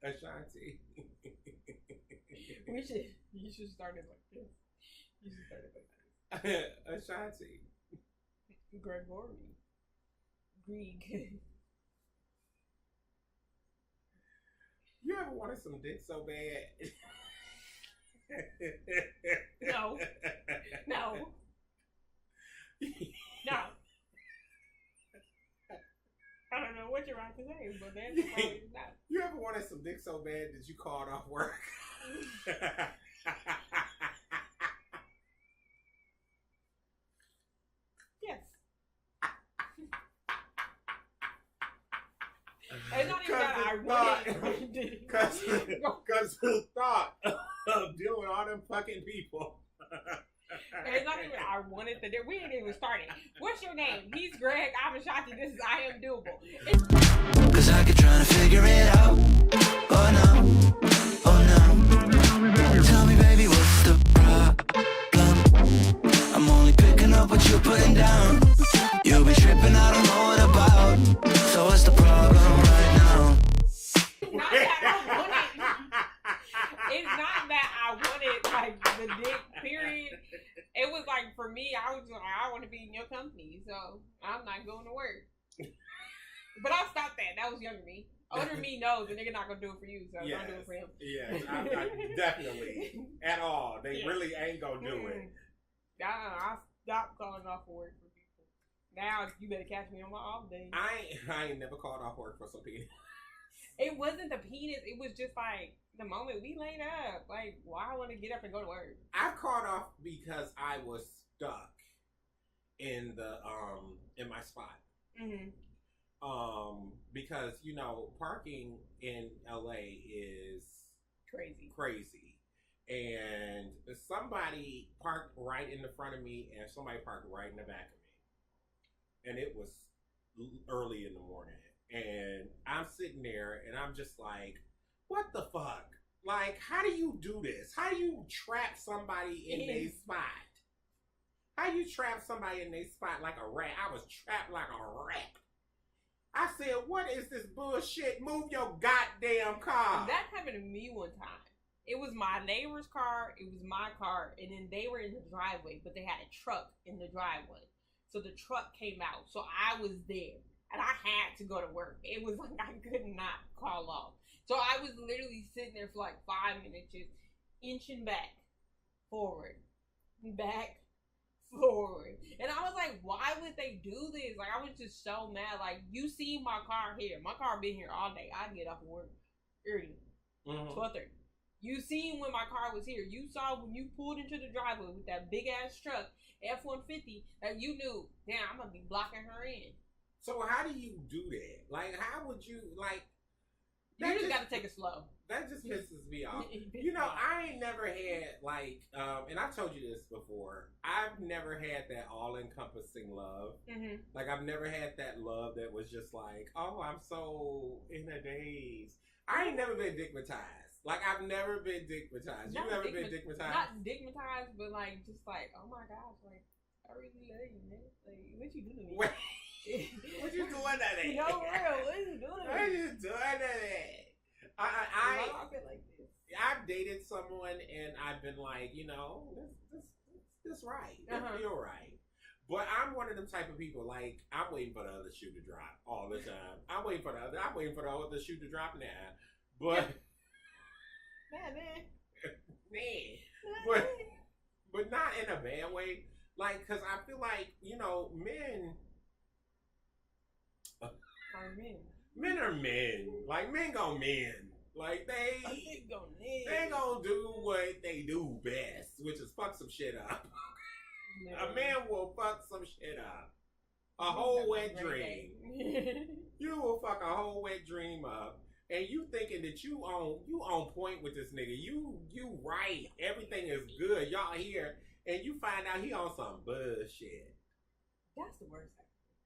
Ashanti. You should start it like this. You should start it like this. Ashanti. Gregory. Greek. You ever wanted some dick so bad? No. No. No. I don't know what you're about to say, but that's probably not. You ever wanted some dick so bad that you called off work? Yes. It's not even that I wanted it. Because who thought of dealing with all them fucking people? It's not even I wanted to do. We ain't even started. What's your name? He's Greg. I'm Ashanti. This is I Am Doable. Cause I keep trying to figure it out. Oh no, oh no. Tell me, baby, what's the problem? I'm only picking up what you're putting down. You be tripping, I don't know what about. So what's the problem right now? Not that I wanted. It's not that I wanted like the dick. Period. It was like for me, I was like, I want to be in your company, so I'm not going to work. But I stopped that. That was younger me. Older me knows the nigga not gonna do it for you, so Yes. don't do it for him. Yes, I definitely at all. They really ain't gonna do it. I stopped calling off for work for people. Now you better catch me on my off day. I ain't never called off work for some penis. It wasn't the penis. It was just like the moment we laid up. Like, why I want to get up and go to work? I called off because I was stuck in the in my spot. Mm-hmm. Because you know parking in LA is crazy, and somebody parked right in the front of me, and somebody parked right in the back of me, and it was early in the morning, and I'm sitting there, and I'm just like, what the fuck? Like, how do you do this? How do you trap somebody in their spot? How you trap somebody in their spot like a rat? I was trapped like a rat. I said, what is this bullshit? Move your goddamn car. That happened to me one time. It was my neighbor's car, it was my car, and then they were in the driveway, but they had a truck in the driveway. So the truck came out. So I was there, and I had to go to work. It was like I could not call off. So I was literally sitting there for like 5 minutes, just inching back, forward, back, forward. And I was like, why would they do this? Like, I was just so mad. Like, you see my car here. My car been here all day. I get off of work early, 12:30. You seen when my car was here. You saw when you pulled into the driveway with that big ass truck, F-150, that you knew, damn, I'm gonna be blocking her in. So how do you do that? Like, how would you, like... You just gotta take it slow. That just pisses me off. You know, I ain't never had, like, and I've told you this before, I've never had that all-encompassing love. Mm-hmm. Like, I've never had that love that was just like, oh, I'm so in a daze. I ain't never been dickmatized. Like, I've never been dickmatized. You ever been dickmatized? Not dickmatized, but, like, just like, oh my gosh, like, I really love you, man. Like, what you do to me? What you doing to that? No, real, what you doing to me? What you doing to that? I feel like this. I've dated someone and I've been like, you know, this right. This feel right. But I'm one of them type of people, like, I'm waiting for the other shoe to drop all the time. I'm waiting for the other shoe to drop now. But but not in a bad way. Like, cause I feel like, you know, men are men. Men are men. Like, men gon' men. Like, they gonna do what they do best, which is fuck some shit up. A man will fuck some shit up. A whole wet dream. You will fuck a whole wet dream up. And you thinking that you on point with this nigga. You right. Everything is good. Y'all here. And you find out he on some bullshit. That's the worst.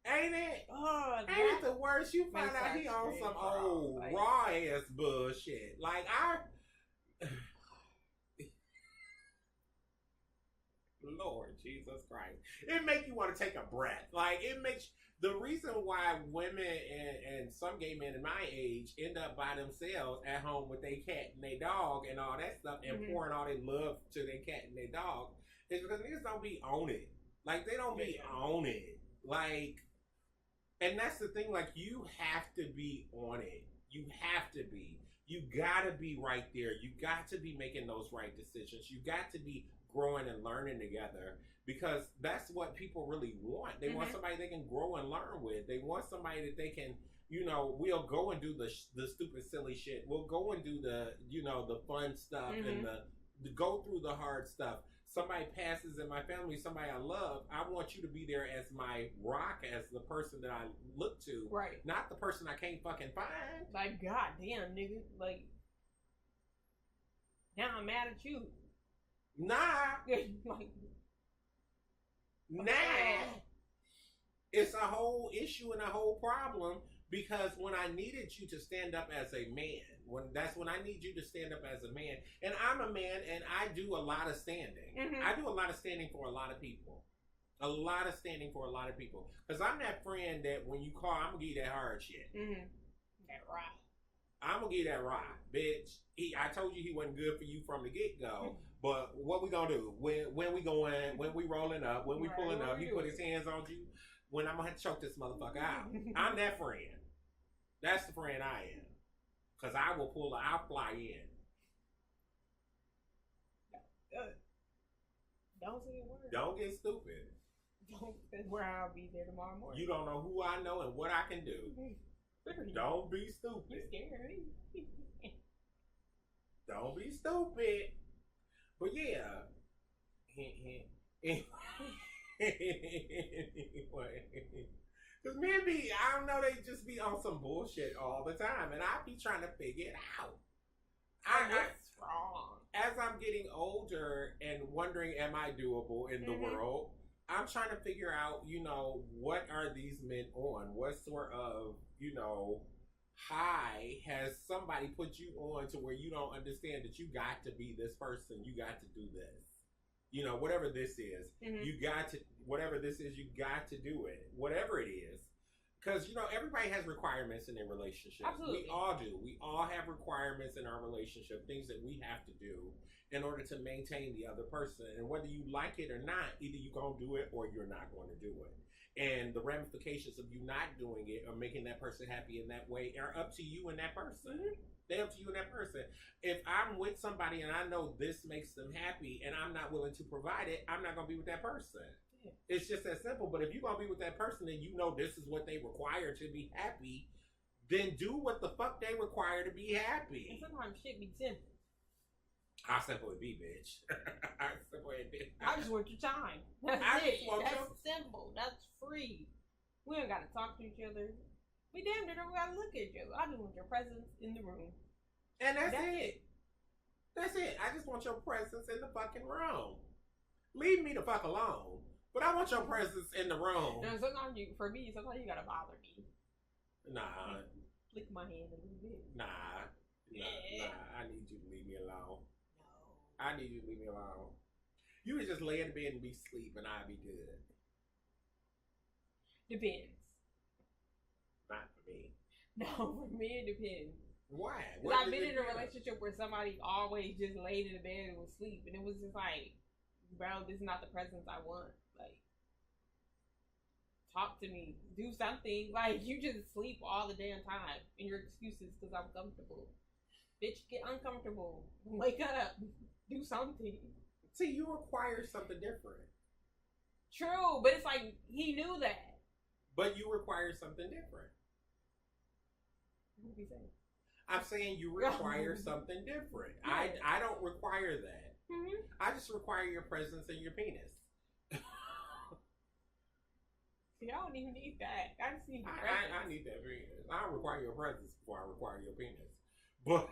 Ain't it? Oh, ain't it the worst? You find out he on some old raw ass bullshit. Like, Lord Jesus Christ. It make you want to take a breath. Like, it makes The reason why women and some gay men in my age end up by themselves at home with their cat and their dog and all that stuff and pouring all their love to their cat and their dog is because niggas don't be on it. Like, they don't be on it. Like, and that's the thing. Like, you have to be on it. You have to be. You gotta be right there. You got to be making those right decisions. You got to be growing and learning together, because that's what people really want. They want somebody they can grow and learn with. They want somebody that they can, we'll go and do the stupid, silly shit. We'll go and do the, the fun stuff and the go through the hard stuff. Somebody passes in my family, somebody I love, I want you to be there as my rock, as the person that I look to. Right. Not the person I can't fucking find. Like, goddamn, nigga. Like, now I'm mad at you. Nah. Like, nah. It's a whole issue and a whole problem, because when I needed you to stand up as a man, that's when I need you to stand up as a man. And I'm a man, and I do a lot of standing. I do a lot of standing for a lot of people. A lot of standing for a lot of people. Because I'm that friend that when you call, I'm going to give you that hard shit. That rock. I'm going to give you that rock, bitch. I told you he wasn't good for you from the get-go. But what we going to do? When we going, when we rolling up, when we pulling up, he put his hands on you. When I'm going to choke this motherfucker out. I'm that friend. That's the friend I am. Because I'll fly in. Don't say a word. Don't get stupid. Don't say where I'll be there tomorrow morning. You don't know who I know and what I can do. Don't be stupid. You scared me. Don't be stupid. But yeah. Anyway. Because men I don't know, they just be on some bullshit all the time. And I be trying to figure it out. What's wrong? As I'm getting older and wondering, am I doable in the world? I'm trying to figure out, what are these men on? What sort of, high has somebody put you on to where you don't understand that you got to be this person, you got to do this. Whatever this is, whatever this is, you got to do it. Whatever it is. Because, everybody has requirements in their relationship. Absolutely. We all do. We all have requirements in our relationship, things that we have to do in order to maintain the other person. And whether you like it or not, either you're going to do it or you're not going to do it. And the ramifications of you not doing it or making that person happy in that way are up to you and that person. They're up to you and that person. If I'm with somebody and I know this makes them happy and I'm not willing to provide it, I'm not going to be with that person. Yeah. It's just that simple. But if you're going to be with that person and you know this is what they require to be happy, then do what the fuck they require to be happy. And sometimes shit be simple. How simple it be, bitch. How simple it be. I just want your time. That's it. That's simple. That's free. We don't got to talk to each other. We damn near don't gotta look at you. I just want your presence in the room. And that's it. That's it. I just want your presence in the fucking room. Leave me the fuck alone. But I want your presence in the room. No, sometimes you gotta bother me. Nah. Flick my hand a little bit. Nah. I need you to leave me alone. No. I need you to leave me alone. You would just lay in bed and be asleep and I'd be good. Depends. Not for me. No, for me it depends. Why? Because I've been in a relationship where somebody always just laid in the bed and was asleep, and it was just like, bro, this is not the presence I want. Like, talk to me, do something. Like, you just sleep all the damn time, and your excuses because I'm comfortable. Bitch, get uncomfortable. Wake up. Do something. See, you require something different. True, but it's like he knew that. But you require something different. What are you saying? I'm saying you require something different. Yeah. I don't require that. Mm-hmm. I just require your presence and your penis. See, I don't even need that. I just need your I need that penis. I require your presence before I require your penis. But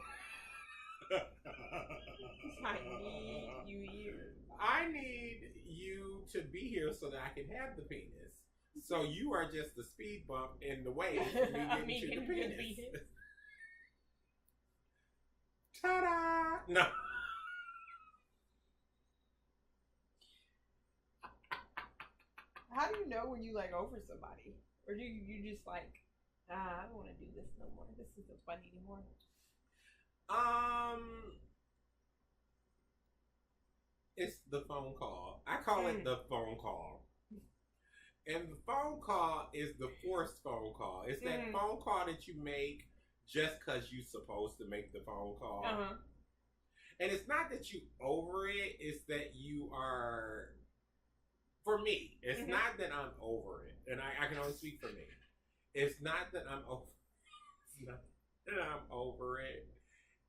I need you here. I need you to be here so that I can have the penis. So you are just the speed bump in the way for me getting to the penis. Ta-da! No. How do you know when you over somebody? Or do you just like, I don't want to do this no more. This isn't funny anymore. It's the phone call. I call it the phone call. And the phone call is the forced phone call. It's that phone call that you make just because you're supposed to make the phone call. Uh-huh. And it's not that you over it, it's that you are, for me, it's not that I'm over it. And I can only speak for me. It's not that I'm over it.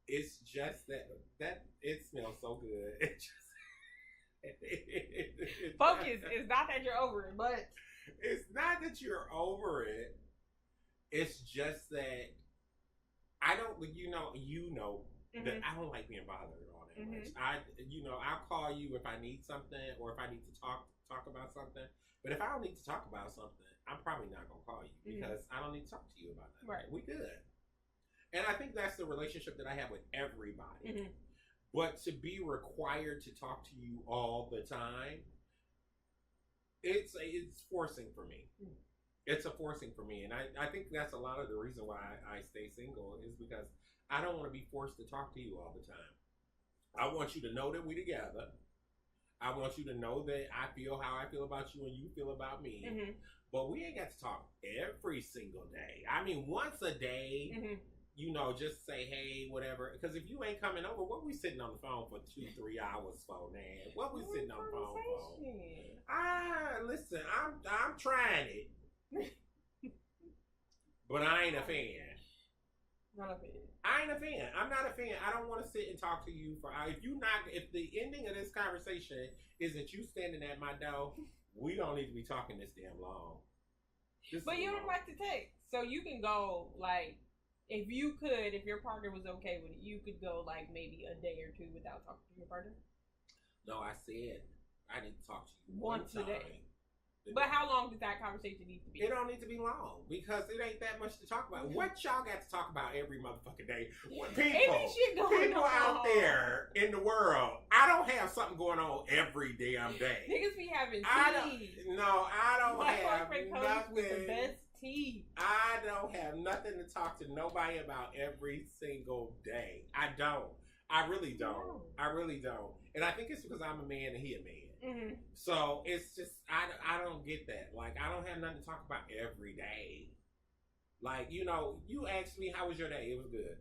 It's just that it smells so good. It just Focus. It's not that you're over it, but it's not that you're over it. It's just that I don't. That I don't like being bothered all that much. I'll call you if I need something or if I need to talk about something. But if I don't need to talk about something, I'm probably not gonna call you because I don't need to talk to you about that. Right. We good. And I think that's the relationship that I have with everybody. But to be required to talk to you all the time, it's forcing for me. It's a forcing for me. And I think that's a lot of the reason why I stay single is because I don't want to be forced to talk to you all the time. I want you to know that we together. I want you to know that I feel how I feel about you and you feel about me. But we ain't got to talk every single day. I mean, once a day, just say, hey, whatever. Because if you ain't coming over, what we sitting on the phone for 2-3 hours for, man? What we sitting on the phone for? Listen, I'm trying it. But I ain't a fan. Not a fan. I ain't a fan. I'm not a fan. I don't want to sit and talk to you for. If the ending of this conversation is that you standing at my door, we don't need to be talking this damn long. But you don't like to text, so you can go like, if your partner was okay with it, you could go like maybe a day or two without talking to your partner. No, I said I need to talk to you once a day. But how long does that conversation need to be? It don't need to be long because it ain't that much to talk about. What y'all got to talk about every motherfucking day? People out there in the world, I don't have something going on every damn day. Niggas be having tea. I don't have nothing. With the best tea. I don't have nothing to talk to nobody about every single day. I don't. I really don't. No. I really don't. And I think it's because I'm a man and he a man. So it's just I don't get that. Like I don't have nothing to talk about every day. Like you asked me how was your day. It was good.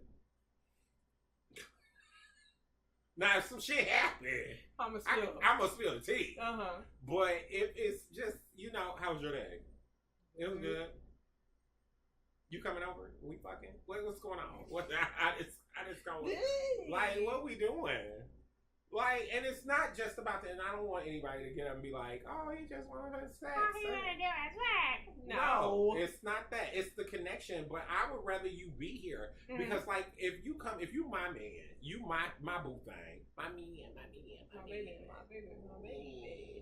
Now if some shit happened, I'ma spill the tea. But if it's just how was your day? It was good. You coming over? We fucking? What's going on? What? I just going. Like what we doing? Like, and it's not just about that. And I don't want anybody to get up and be like, "Oh, he just wanted to sex." All he wanted to do is sex. No, it's not that. It's the connection. But I would rather you be here because, like, if you my man, you my boo thing, my baby,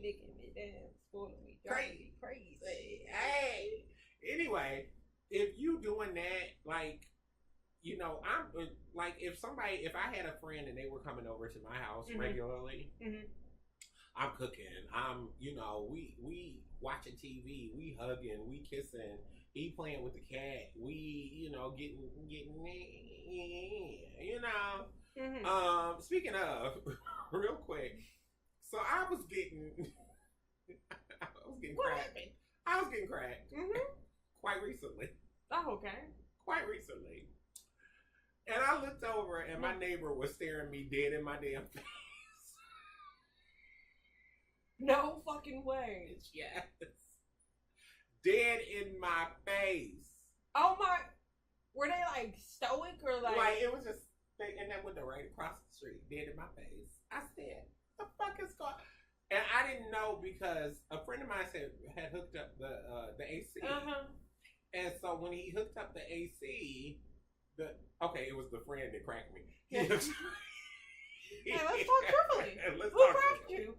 licking me down, spoiling me, crazy. Hey, anyway, if you doing that, like. I'm like if I had a friend and they were coming over to my house regularly, I'm cooking. We watching TV, we hugging, we kissing, he playing with the cat, we getting speaking of, real quick, so I was getting what cracked. happened? I was getting cracked quite recently. Oh, okay. Quite recently. And I looked over and my neighbor was staring me dead in my damn face. No fucking way. Yes. Dead in my face. Oh my. Were they like stoic or like? Like it was just, and that window right across the street, dead in my face. I said, the fuck is going on? And I didn't know because a friend of mine had hooked up the AC. And so when he hooked up the AC, it was the friend that cracked me. Hey, let's talk truthfully. Who cracked you?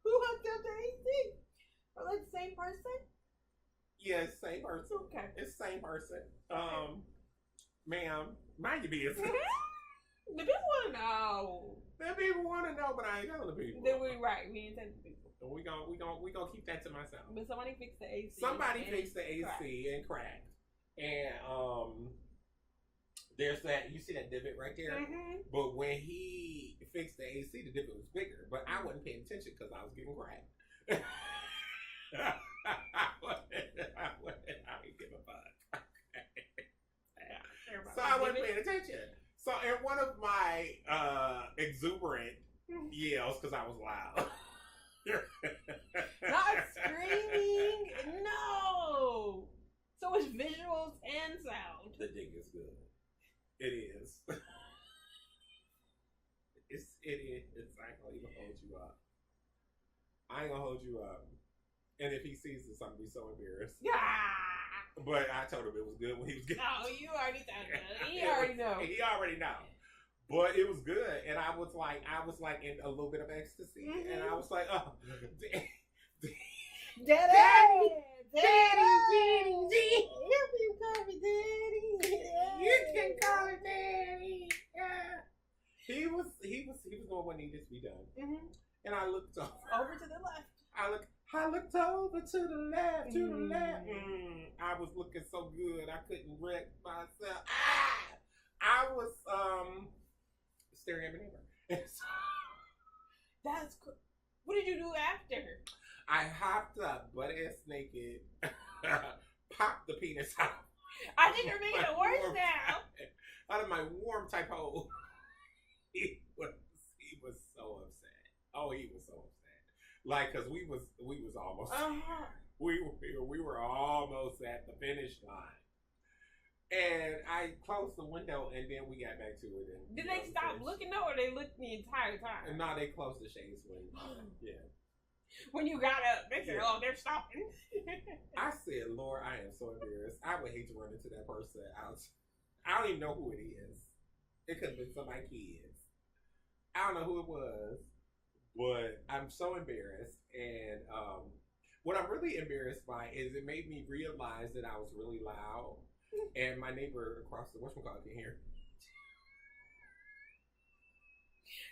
Who hooked up the AC? Are they the same person? Yes, same person. Okay. It's the same person. Ma'am, mind your business. The people want to know. The people want to know, but I ain't telling the people. Then we ain't telling the people. We gonna keep that to myself. But somebody fixed the AC. Somebody fixed the AC and cracked. And there's that. You see that divot right there? Mm-hmm. But when he fixed the AC, the divot was bigger. But I wasn't paying attention because I was getting cracked. I didn't give a fuck. So I wasn't paying attention. So in one of my exuberant yells, because I was loud. Not screaming. No. So it's visuals and sound. The dig is good. It is. It is. I ain't gonna even hold you up. I ain't gonna hold you up. And if he sees this, I'm gonna be so embarrassed. Yeah. But I told him it was good when he was getting. No, you already know. He already know. He already know. But it was good, and I was like in a little bit of ecstasy, and I was like, oh, Daddy. You can call me Daddy. You can call me Daddy. He was doing what needed to be done, and I looked over to the left. I looked over to the left, I was looking so good, I couldn't wreck myself. I was staring at my neighbor. That's cool. What did you do after? I hopped up, butt ass naked, popped the penis out. I think you're making it worse now. Out of my warm type hole. He was so upset. Oh, he was so upset. Like, cause we was almost we were almost at the finish line. And I closed the window, and then we got back to it. And, did they stop looking though, or they looked the entire time? And no, they closed the shades when yeah. When you got up, they said, "Oh, they're stopping." I said, "Lord, I am so embarrassed. I would hate to run into that person out. I don't even know who it is. It could have been some of my kids. I don't know who it was, but I'm so embarrassed. And what I'm really embarrassed by is it made me realize that I was really loud." And my neighbor across the whatchamacallit can hear.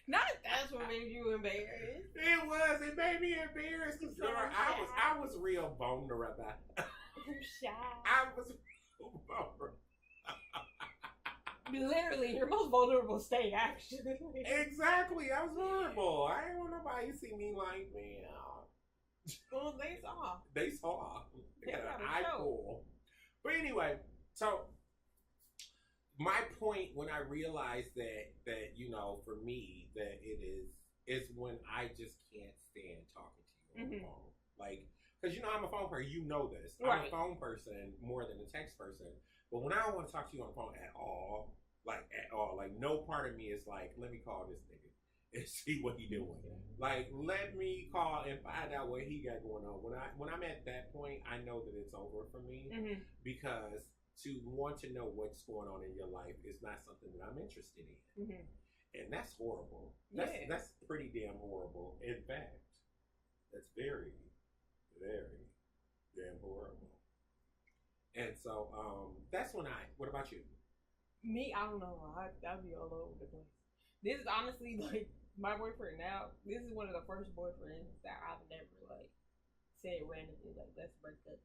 Not that's what made you embarrassed. It was. It made me embarrassed. Because I was real vulnerable. I'm shy. I was real vulnerable. Literally, your most vulnerable state, actually. Exactly. I was vulnerable. I didn't want nobody to see me like me. Well, they saw. They saw. They got an eyeball. But anyway. So, my point when I realized that you know, for me, that it is when I just can't stand talking to you on the phone. Like, because you know, I'm a phone person. You know this. I'm a phone person more than a text person. But when I don't want to talk to you on the phone at all, like no part of me is like, let me call this nigga and see what he doing. Like, let me call and find out what he got going on. When I'm at that point, I know that it's over for me because to want to know what's going on in your life is not something that I'm interested in. And that's horrible. That's pretty damn horrible. In fact, that's very, very damn horrible. And so, that's when what about you? Me, I don't know. I'd be all over the place. This is honestly, like, my boyfriend now, this is one of the first boyfriends that I've never, like, said randomly, like, let's break up.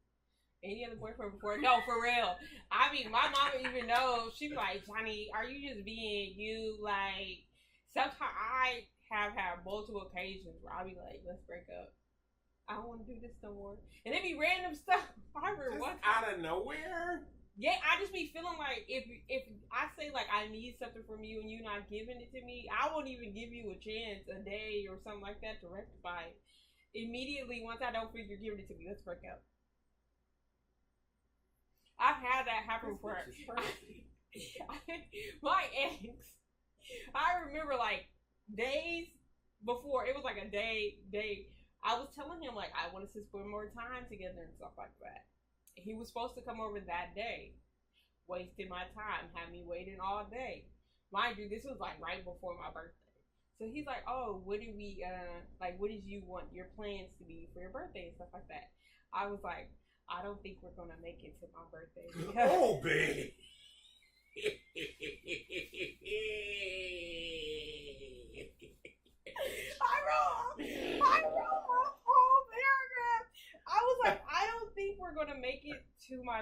Any other boyfriend before? No, for real. I mean, my mom even knows. She be like, Johnny, are you just being you? Like, sometimes I have had multiple occasions where I'll be like, let's break up. I don't want to do this no more. And it be random stuff. I remember one time. Out of nowhere? Yeah, I just be feeling like if I say like I need something from you and you not giving it to me, I won't even give you a chance, a day or something like that to rectify it. Immediately, once I don't feel you're giving it to me, let's break up. I've had that happen before. My ex, I remember like days before, it was like a day, I was telling him like I wanted to spend more time together and stuff like that. He was supposed to come over that day, wasted my time, had me waiting all day. Mind you, this was like right before my birthday. So he's like, oh, what did you want your plans to be for your birthday and stuff like that? I was like, I don't think we're going to make it to my birthday. Oh, babe.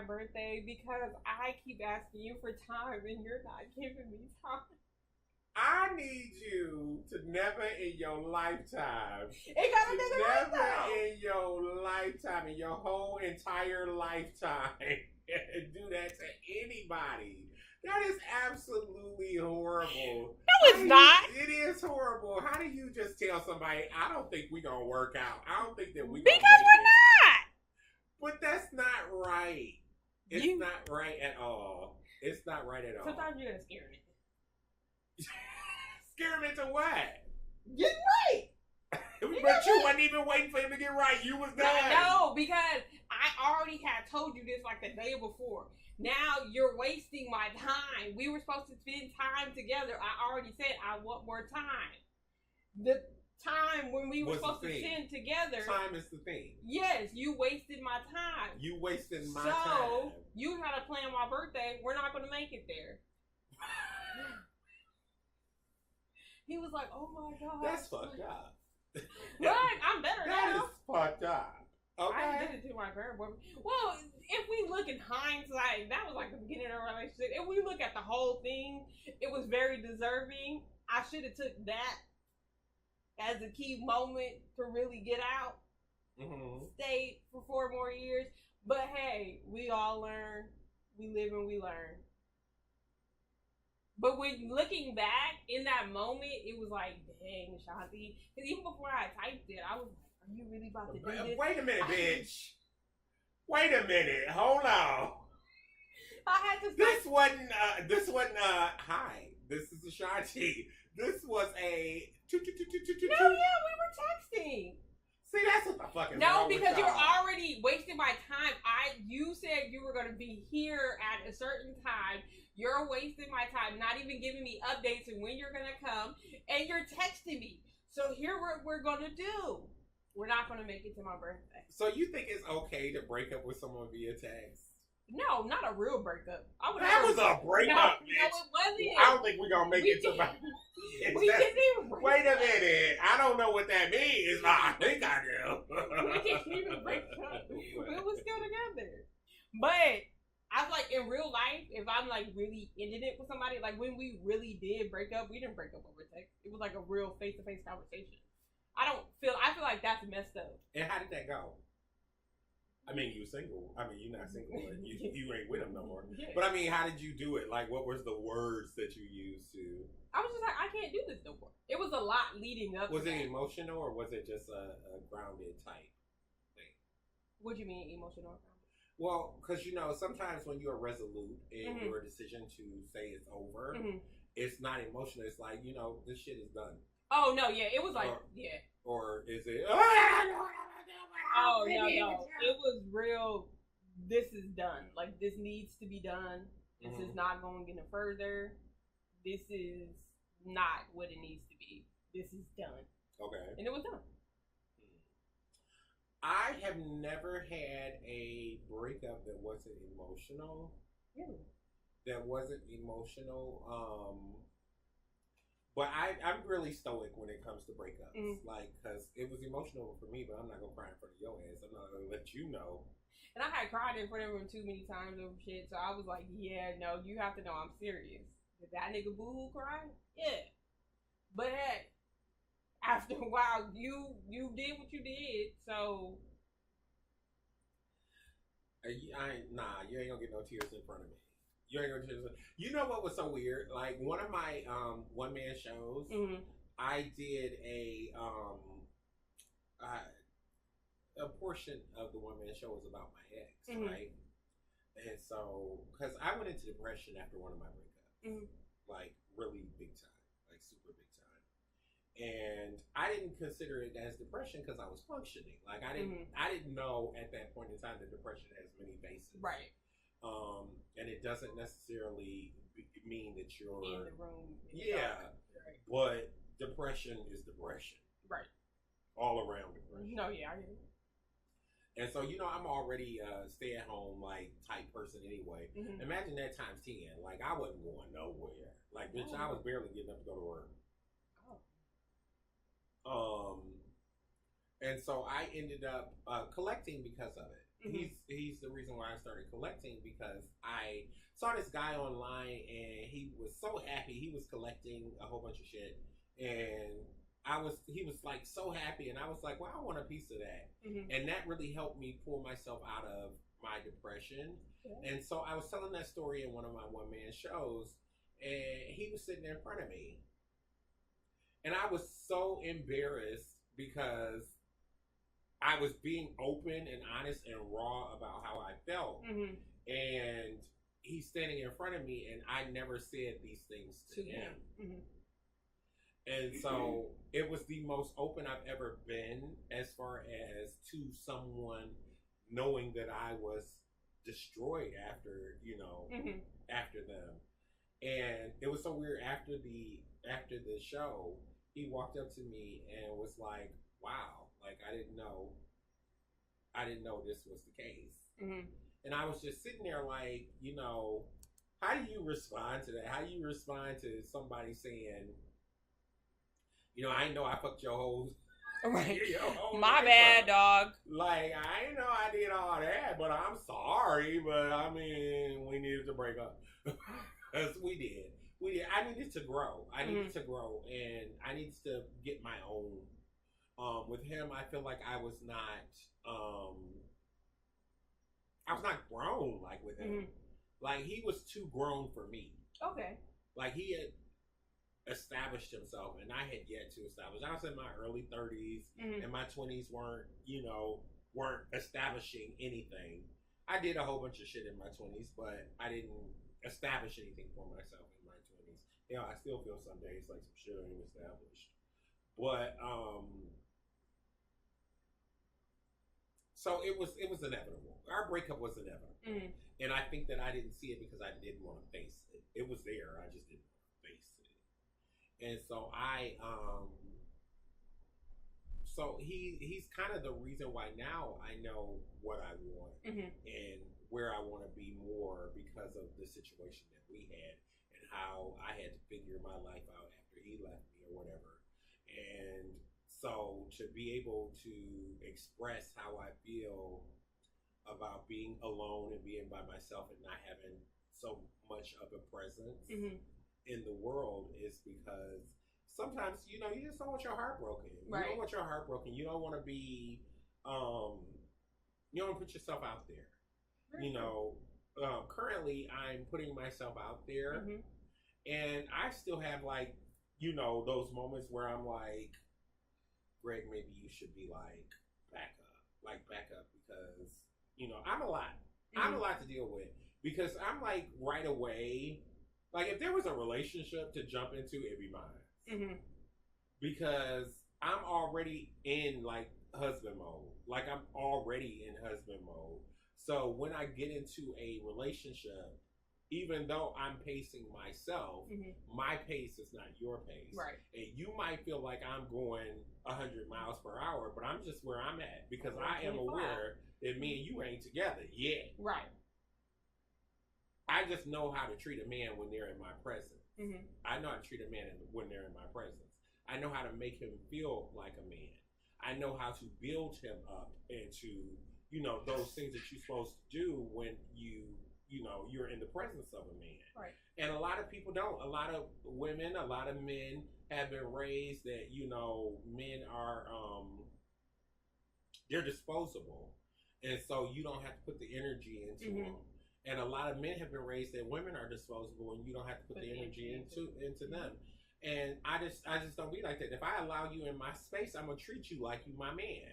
birthday because I keep asking you for time and you're not giving me time. I need you to never in your lifetime. It got a nigga right Never now. in your lifetime, in your whole entire lifetime, do that to anybody. That is absolutely horrible. No, it's not. It is horrible. How do you just tell somebody, I don't think we're going to work out. I don't think that we're going to Because we're not. But that's not right. It's not right at all. It's not right at all. Sometimes you're going to scare me. Scare him into what? Get right. But you wasn't even waiting for him to get right. You was done. No, because I already had told you this like the day before. Now you're wasting my time. We were supposed to spend time together. I already said I want more time. The time when we were supposed to spend together. Time is the thing. Yes, you wasted my time. You wasted my time. So you gotta plan my birthday. We're not gonna make it there. He was like, "Oh my god, that's fucked up." Look, I'm better now. That is fucked up. Okay. I did it to my current boyfriend. Well, if we look in hindsight, that was like the beginning of our relationship. If we look at the whole thing, it was very deserving. I should have took that as a key moment to really get out. Mm-hmm. Stayed for 4 more years. But hey, we all learn. We live and we learn. But when looking back in that moment, it was like, dang, Shanti. Because even before I typed it, I was like, are you really about to do this? Wait a minute, bitch. Wait a minute. Hold on. I had to. This wasn't. Hi. This is Ashanti. This was a. No, yeah, we were texting. See, that's what the fuck is no, wrong because with you're y'all. already wasting my time. You said you were going to be here at a certain time. You're wasting my time, not even giving me updates and when you're going to come, and you're texting me. So here what we're going to do. We're not going to make it to my birthday. So you think it's okay to break up with someone via text? No, not a real breakup. That was a breakup, bitch. No, it wasn't. I don't think we're going to make it to my... We didn't even break Wait a up. minute. I don't know what that means. I think I do. We didn't even break up. We were still together. But I feel like in real life, if I'm like really ending it with somebody, like when we really did break up, we didn't break up over text. It was like a real face-to-face conversation. I feel like that's messed up. And how did that go? I mean, you single. I mean, you're not single. But you ain't with him no more. Yeah. But I mean, how did you do it? Like, what was the words that you used to? I was just like, I can't do this no more. It was a lot leading up. Was to it that. emotional or was it just a grounded type thing? What do you mean emotional? Well, because sometimes when you're resolute in your decision to say it's over, it's not emotional. It's like this shit is done. Oh no, yeah, it was like yeah. Or is it? Oh no, it was real. This is done. Like this needs to be done. This is not going any further. This is not what it needs to be. This is done. Okay. And it was done. I have never had a breakup that wasn't emotional. Really? That wasn't emotional. But I'm really stoic when it comes to breakups. Like, because it was emotional for me, but I'm not going to cry in front of your ass. I'm not going to let you know. And I had cried in front of him too many times over shit, so I was like, yeah, no, you have to know I'm serious. Did that nigga boo-hoo cry? Yeah. But hey, after a while, you did what you did, so... you ain't gonna get no tears in front of me. You ain't gonna tears. You know what was so weird? Like one of my one man shows, I did a portion of the one man show was about my ex, right? And so, because I went into depression after one of my breakups, like really big time, like super big time. And I didn't consider it as depression because I was functioning. Like I didn't know at that point in time that depression has many faces, right? And it doesn't necessarily mean that you're in the room. Right. But depression is depression, right? All around depression. No, yeah, I get it. And so I'm already a stay-at-home like type person anyway. Imagine that times 10. Like I wasn't going nowhere. Like bitch, I was barely getting up to go to work. And so I ended up collecting because of it. he's the reason why I started collecting, because I saw this guy online and he was so happy. He was collecting a whole bunch of shit, and he was like so happy, and I was like, well, I want a piece of that. And that really helped me pull myself out of my depression. And so I was telling that story in one of my one-man shows, and he was sitting in front of me, and I was so embarrassed because I was being open and honest and raw about how I felt. And he's standing in front of me, and I never said these things to him. And so it was the most open I've ever been as far as to someone knowing that I was destroyed after, after them. And it was so weird. After the show, he walked up to me and was like, wow, like I didn't know this was the case. And I was just sitting there like, how do you respond to that? How do you respond to somebody saying, I know I fucked your whole right. My bad, dog. Like, I know I did all that, but I'm sorry. But I mean, we needed to break up. Because we did. I needed to grow. And I needed to get my own. With him, I feel like I was not grown like with him. Like, he was too grown for me. Okay. Like, he had established himself, and I had yet to establish. I was in my early 30s, and my 20s weren't establishing anything. I did a whole bunch of shit in my 20s, but I didn't establish anything for myself in my 20s. I still feel some days like some shit ain't established. But so it was inevitable. Our breakup was inevitable, and I think that I didn't see it because I didn't want to face it. It was there. I just didn't want to face it. And so so he's kind of the reason why now I know what I want and where I want to be more, because of the situation that we had and how I had to figure my life out after he left me or whatever. And so to be able to express how I feel about being alone and being by myself and not having so much of a presence in the world is because sometimes, you just don't want your heart broken. Right. You don't want your heart broken. You don't want to be, you don't want to put yourself out there. Right. Currently I'm putting myself out there, and I still have like, those moments where I'm like, Greg, maybe you should be like, back up because, I'm a lot. I'm a lot to deal with, because I'm like right away, like if there was a relationship to jump into, it'd be mine. Because I'm already in like husband mode. Like I'm already in husband mode. So when I get into a relationship, even though I'm pacing myself, my pace is not your pace. Right. And you might feel like I'm going 100 miles per hour, but I'm just where I'm at because I am aware that me and you ain't together yet. Right. I just know how to treat a man when they're in my presence. I know how to treat a man when they're in my presence. I know how to make him feel like a man. I know how to build him up into, those things that you're supposed to do when you're in the presence of a man. Right. And a lot of people don't. A lot of women, a lot of men have been raised that, men are, they're disposable. And so you don't have to put the energy into them. And a lot of men have been raised that women are disposable and you don't have to put the energy into them. And I just don't be like that. If I allow you in my space, I'm gonna treat you like you my man.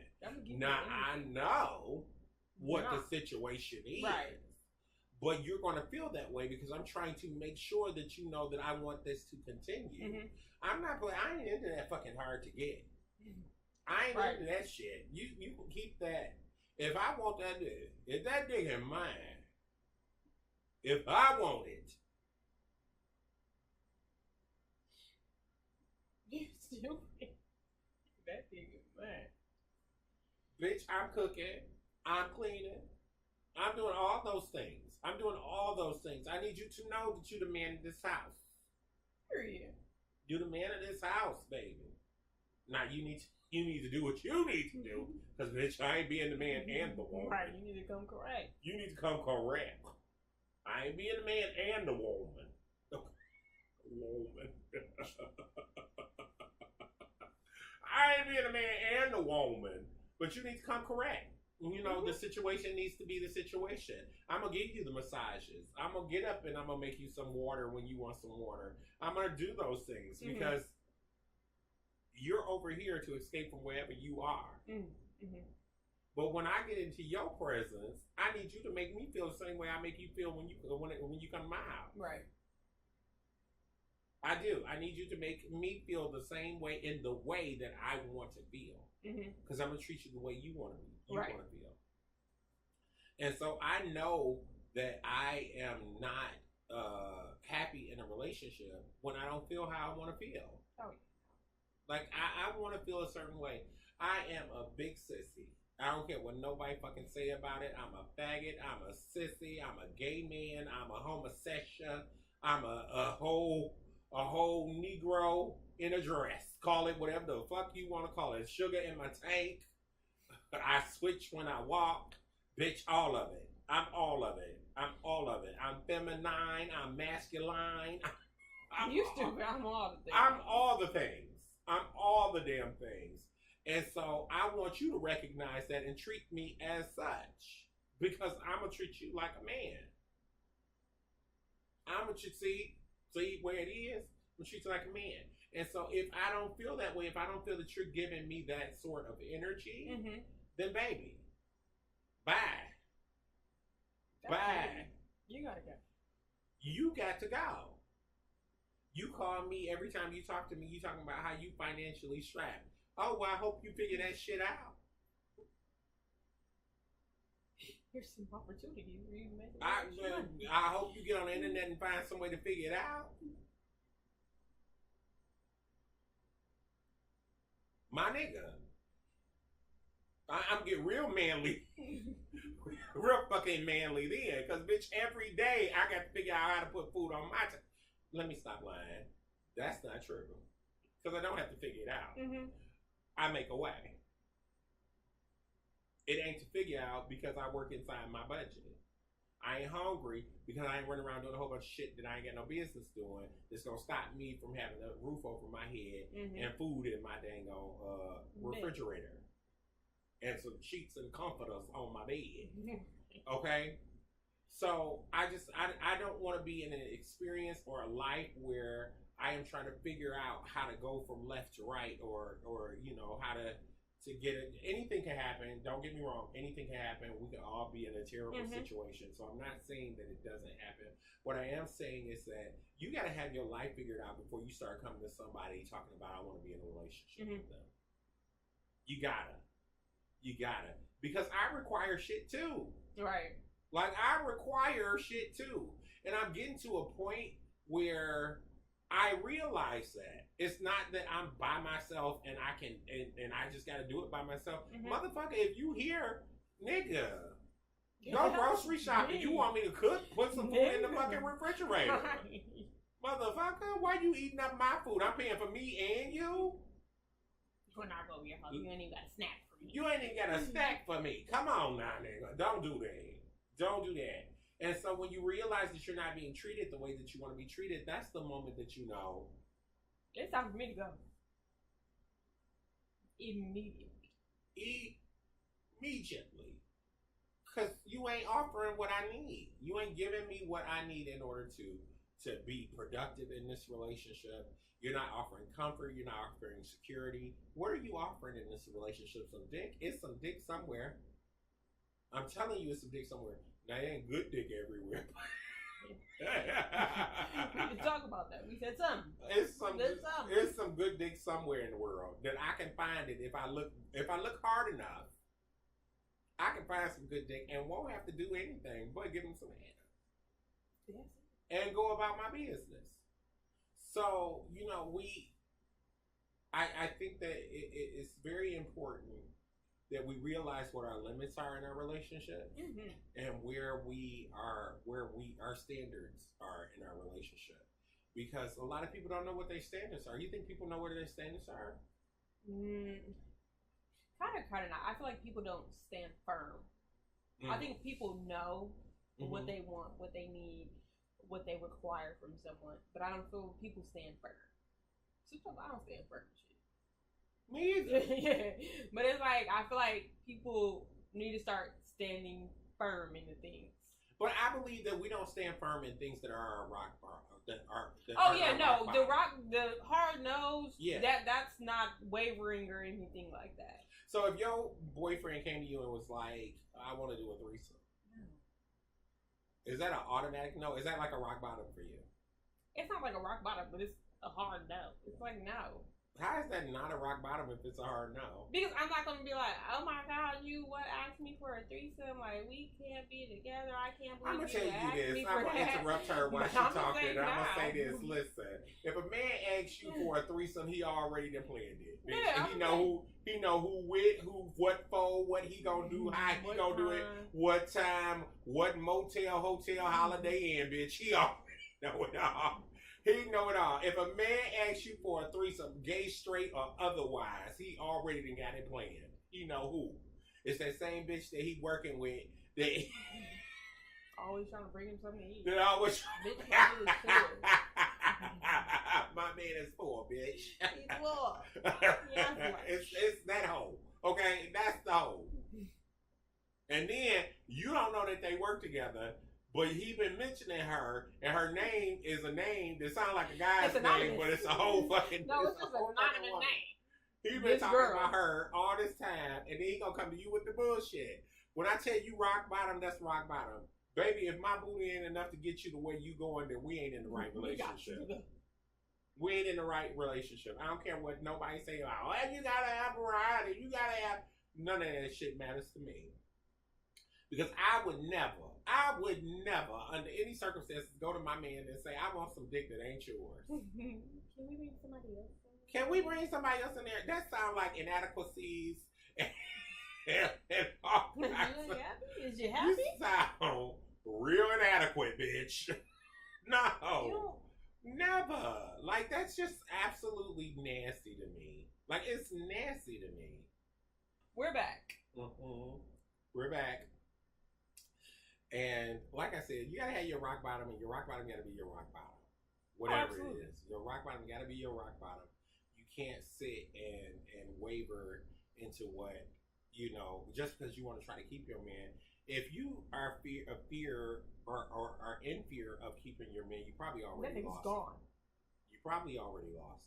Now I know what the situation is. Right. But you're gonna feel that way because I'm trying to make sure that you know that I want this to continue. I ain't into that fucking hard to get. I ain't into that shit. You can keep that. If I want that dick, if that dick is mine, if I want it. You stupid. That thing is mine. Bitch, I'm cooking. I'm cleaning. I'm doing all those things. I need you to know that you're the man of this house. Period. You're the man of this house, baby. Now you need to You need to do what you need to do. Because, bitch, I ain't being the man and the woman. Right, you need to come correct. You need to come correct. I ain't being the man and the woman. Woman. I ain't being the man and the woman. But you need to come correct. You know, the situation needs to be the situation. I'm going to give you the massages. I'm going to get up and I'm going to make you some water when you want some water. I'm going to do those things because you're over here to escape from wherever you are. But when I get into your presence, I need you to make me feel the same way I make you feel when you come to my house. Right. I do. I need you to make me feel the same way in the way that I want to feel. Because I'm going to treat you the way you want to be. You want to feel. And so I know that I am not happy in a relationship when I don't feel how I want to feel. Oh. Like, I want to feel a certain way. I am a big sissy. I don't care what nobody fucking say about it. I'm a faggot. I'm a sissy. I'm a gay man. I'm a homosexual. I'm a whole Negro in a dress. Call it whatever the fuck you want to call it. Sugar in my tank. I switch when I walk. Bitch, all of it. I'm all of it. I'm all of it. I'm feminine. I'm masculine. I'm all the things. I'm all the things. I'm all the damn things. And so I want you to recognize that and treat me as such. Because I'm going to treat you like a man. I'm going to see where it is. I'm going to treat you like a man. And so if I don't feel that way, if I don't feel that you're giving me that sort of energy, then baby, bye. Bye. You gotta go. You got to go. You call me every time you talk to me, you talking about how you financially strapped. Oh, well, I hope you figure that shit out. Here's some opportunities for you to make it. I hope you get on the internet and find some way to figure it out. My nigga. I'm getting real manly. Real fucking manly then. Because, bitch, every day I got to figure out how to put food on my table. Let me stop lying. That's not true. Because I don't have to figure it out. I make a way. It ain't to figure out because I work inside my budget. I ain't hungry because I ain't running around doing a whole bunch of shit that I ain't got no business doing that's going to stop me from having a roof over my head and food in my dang refrigerator. And some sheets and comforters on my bed. Okay? So I don't want to be in an experience or a life where I am trying to figure out how to go from left to right or you know, how to get it. Anything can happen. Don't get me wrong. Anything can happen. We can all be in a terrible situation. So I'm not saying that it doesn't happen. What I am saying is that you got to have your life figured out before you start coming to somebody talking about, I want to be in a relationship with them. You gotta. Because I require shit too. Right. Like, I require shit too. And I'm getting to a point where I realize that. It's not that I'm by myself and I can, and I just got to do it by myself. Motherfucker, if you here, nigga, go grocery shopping. You want me to cook? Put some food in the fucking refrigerator. Motherfucker, why you eating up my food? I'm paying for me and you. When I go to your house, you ain't even got a snack for me. You ain't even got a snack for me. Come on now, nigga. Don't do that. Don't do that. And so when you realize that you're not being treated the way that you want to be treated, that's the moment that you know. It's time for me to go. Immediately. Immediately. Because you ain't offering what I need. You ain't giving me what I need in order to be productive in this relationship. You're not offering comfort. You're not offering security. What are you offering in this relationship? Some dick? It's some dick somewhere. I'm telling you, it's some dick somewhere. Now, it ain't good dick everywhere. We can talk about that. We said something. It's some good dick somewhere in the world that I can find it if I look hard enough. I can find some good dick and won't have to do anything but give them some hands and go about my business. So, you know, I think that it's very important that we realize what our limits are in our relationship and where our standards are in our relationship. Because a lot of people don't know what their standards are. You think people know what their standards are? Kind of not. I feel like people don't stand firm. I think people know what they want, what they need, what they require from someone, but I don't feel people stand firm. Sometimes I don't stand firm shit. Me either. Yeah, but it's like I feel like people need to start standing firm in the things. But I believe that we don't stand firm in things that are rock bottom. The hard nose. Yeah, that's not wavering or anything like that. So if your boyfriend came to you and was like, "I want to do a threesome," is that an automatic no? Is that like a rock bottom for you? It's not like a rock bottom, but it's a hard no. It's like no. How is that not a rock bottom if it's a hard no? Because I'm not gonna be like, oh my god, you asked me for a threesome? Like we can't be together. I can't believe I'm gonna tell you this. I'm gonna interrupt her while she's talking. I'm gonna say this. Listen, if a man asks you for a threesome, he already done planned it. Yeah, he know who with, who, what for, what he gonna do, how he gonna do it, what time, what motel, hotel, Holiday Inn, bitch. He already know it all. He know it all. If a man asks you for a threesome, gay, straight, or otherwise, he already done got it planned. He know who. It's that same bitch that he working with. That always trying to bring him something to eat. That always. Bitch, my man is poor, bitch. He's poor. It's that hoe. Okay, that's the hoe. And then you don't know that they work together. But he been mentioning her, and her name is a name that sounds like a guy's name, but it's a whole fucking no, it's just an anonymous name. He been talking about her all this time, and then he gonna come to you with the bullshit. When I tell you rock bottom, that's rock bottom, baby. If my booty ain't enough to get you the way you going, then we ain't in the right relationship. We ain't in the right relationship. I don't care what nobody say about. Oh, you gotta have variety. You gotta have none of that shit matters to me. Because I would never, under any circumstances, go to my man and say, I want some dick that ain't yours. Can we bring somebody else in there? Can we bring somebody else in there? That sounds like inadequacies. and all Is you happy? You sound real inadequate, bitch. No. Never. Like, that's just absolutely nasty to me. Like, it's nasty to me. We're back. We're back. And like I said, you gotta have your rock bottom, and your rock bottom gotta be your rock bottom. Whatever it is. Your rock bottom gotta be your rock bottom. You can't sit and waver into what, just because you want to try to keep your man. If you are or are in fear of keeping your man, you probably already lost him. You probably already lost him.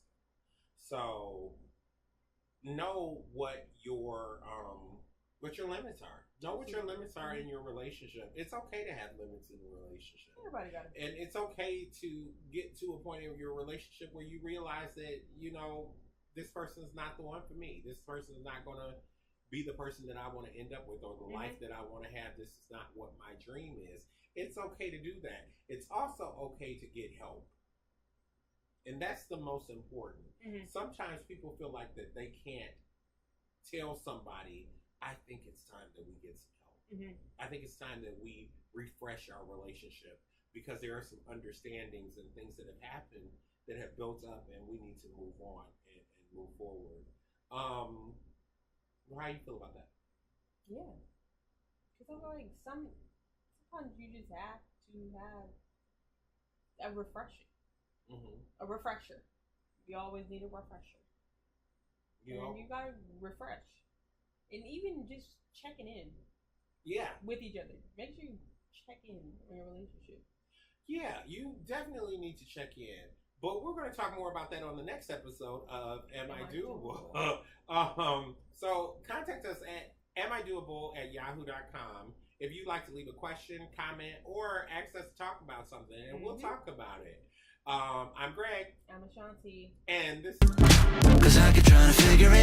So know what your limits are. Know what your limits are in your relationship. It's okay to have limits in a relationship. Everybody got it. And it's okay to get to a point in your relationship where you realize that, this person is not the one for me. This person is not going to be the person that I want to end up with, or the life that I want to have. This is not what my dream is. It's okay to do that. It's also okay to get help. And that's the most important. Sometimes people feel like that they can't tell somebody, I think it's time that we get some help. I think it's time that we refresh our relationship, because there are some understandings and things that have happened that have built up, and we need to move on and move forward. How do you feel about that? Yeah. Because I feel like sometimes you just have to have a refresher. A refresher. You always need a refresher. And you gotta refresh. And even just checking in. Yeah. With each other. Make sure you check in on your relationship. Yeah, you definitely need to check in. But we're going to talk more about that on the next episode of Am I Doable? So contact us at amidoable@yahoo.com if you'd like to leave a question, comment, or ask us to talk about something, and we'll talk about it. I'm Greg. I'm Ashanti. And this is... 'Cause I keep trying to figure it